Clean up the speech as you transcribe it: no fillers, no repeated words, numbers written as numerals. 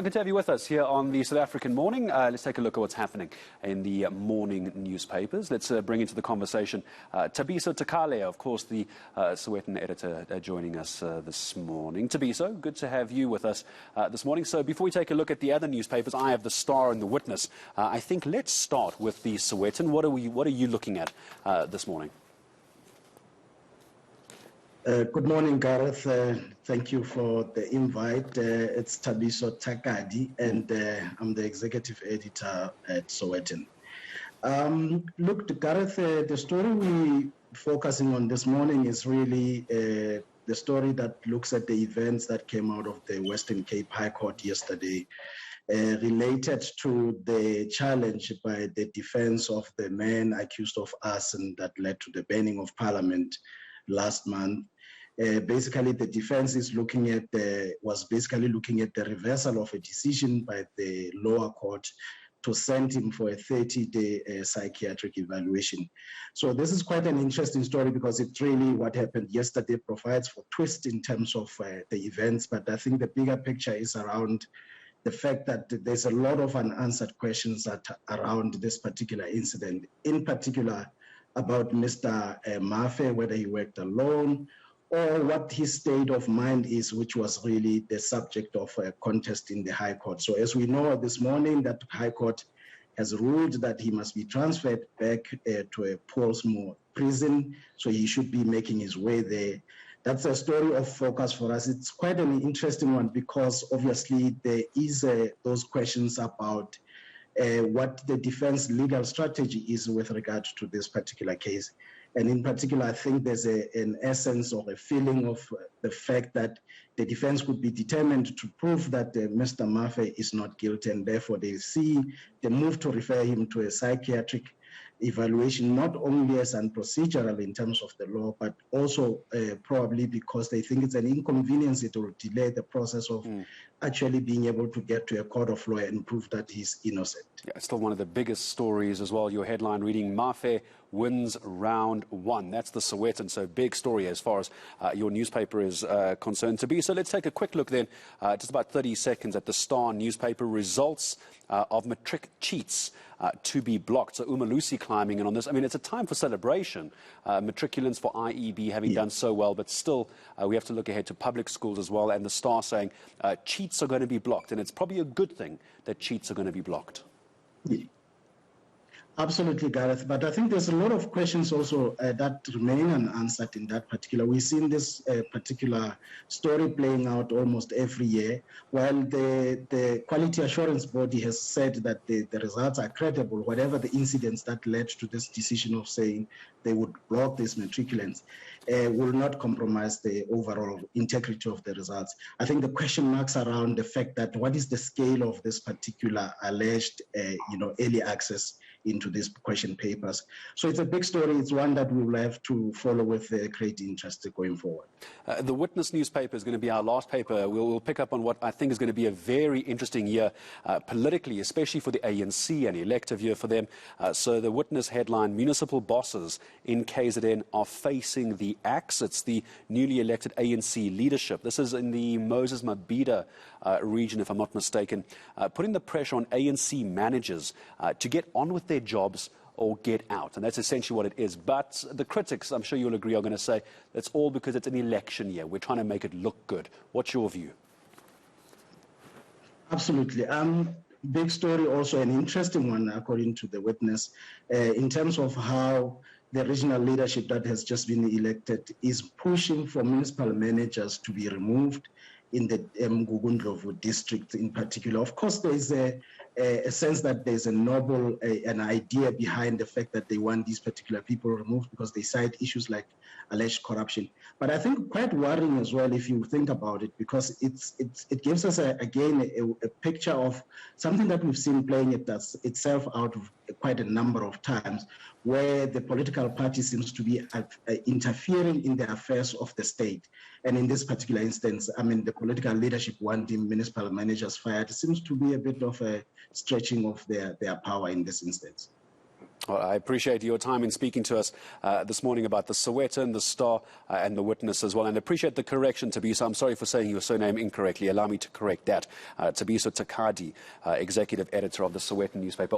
Good to have you with us here on the South African Morning. Let's take a look at what's happening in the morning newspapers. Let's bring into the conversation Thabiso Thakali, of course, the Sowetan editor, joining us this morning. Thabiso, good to have you with us this morning. So before we take a look at the other newspapers, I have the Star and the Witness. I think let's start with the Sowetan. What are you looking at this morning? Good morning, Gareth. Thank you for the invite. It's Thabiso Thakali, and I'm the executive editor at Sowetan. Look, Gareth, the story we're focusing on this morning is really the story that looks at the events that came out of the Western Cape High Court yesterday, related to the challenge by the defense of the man accused of arson that led to the burning of Parliament last month. Basically, the defense is was basically looking at the reversal of a decision by the lower court to send him for a 30-day psychiatric evaluation. So this is quite an interesting story because it really, what happened yesterday provides for twist in terms of the events. But I think the bigger picture is around the fact that there's a lot of unanswered questions around this particular incident, in particular about Mr. Mafe, whether he worked alone, or what his state of mind is, which was really the subject of a contest in the High Court. So as we know this morning, that High Court has ruled that he must be transferred back to a Portsmouth prison, so he should be making his way there. That's a story of focus for us. It's quite an interesting one because obviously there is those questions about what the defense legal strategy is with regard to this particular case. And in particular, I think there's an essence or a feeling of the fact that the defense could be determined to prove that Mr. Mafe is not guilty, and therefore they see the move to refer him to a psychiatric evaluation, not only as procedural in terms of the law, but also probably because they think it's an inconvenience. It will delay the process of actually being able to get to a court of law and prove that he's innocent. Yeah, it's still one of the biggest stories as well. Your headline reading, Mafe wins round one. That's the Sowetan, so big story as far as your newspaper is concerned to be. So let's take a quick look then, just about 30 seconds at the Star newspaper. Results of matric cheats to be blocked. So Umalusi climbing in on this. I mean, it's a time for celebration. Matriculants for IEB having done so well, but still we have to look ahead to public schools as well. And the Star saying cheats are going to be blocked. And it's probably a good thing that cheats are going to be blocked. Yeah. Absolutely, Gareth. But I think there's a lot of questions also that remain unanswered in that particular. We've seen this particular story playing out almost every year, while the Quality Assurance Body has said that the results are credible, whatever the incidents that led to this decision of saying they would block these matriculants will not compromise the overall integrity of the results. I think the question marks around the fact that what is the scale of this particular alleged early access into these question papers. So it's a big story. It's one that we will have to follow with great interest going forward. The Witness newspaper is going to be our last paper. We'll pick up on what I think is going to be a very interesting year politically, especially for the ANC, an elective year for them. So the Witness headline, municipal bosses in KZN are facing the axe. It's the newly elected ANC leadership. This is in the Moses Mabhida region, if I'm not mistaken, putting the pressure on ANC managers to get on with their jobs or get out. And that's essentially what it is. But the critics, I'm sure you'll agree, are going to say that's all because it's an election year. We're trying to make it look good. What's your view? Absolutely. Big story, also an interesting one, according to the Witness, in terms of how the regional leadership that has just been elected is pushing for municipal managers to be removed in the Mgugundlovu district in particular. Of course, there is a sense that there's a noble an idea behind the fact that they want these particular people removed because they cite issues like alleged corruption. But I think quite worrying as well if you think about it, because it gives us again a picture of something that we've seen playing itself out of quite a number of times, where the political party seems to be interfering in the affairs of the state. And in this particular instance, I mean, the political leadership wanting municipal managers fired seems to be a bit of a stretching of their power in this instance. Well, I appreciate your time in speaking to us this morning about the Sowetan, the Star, and the Witness as well. And I appreciate the correction, Thabiso. I'm sorry for saying your surname incorrectly. Allow me to correct that. Thabiso Thakali, executive editor of the Sowetan newspaper.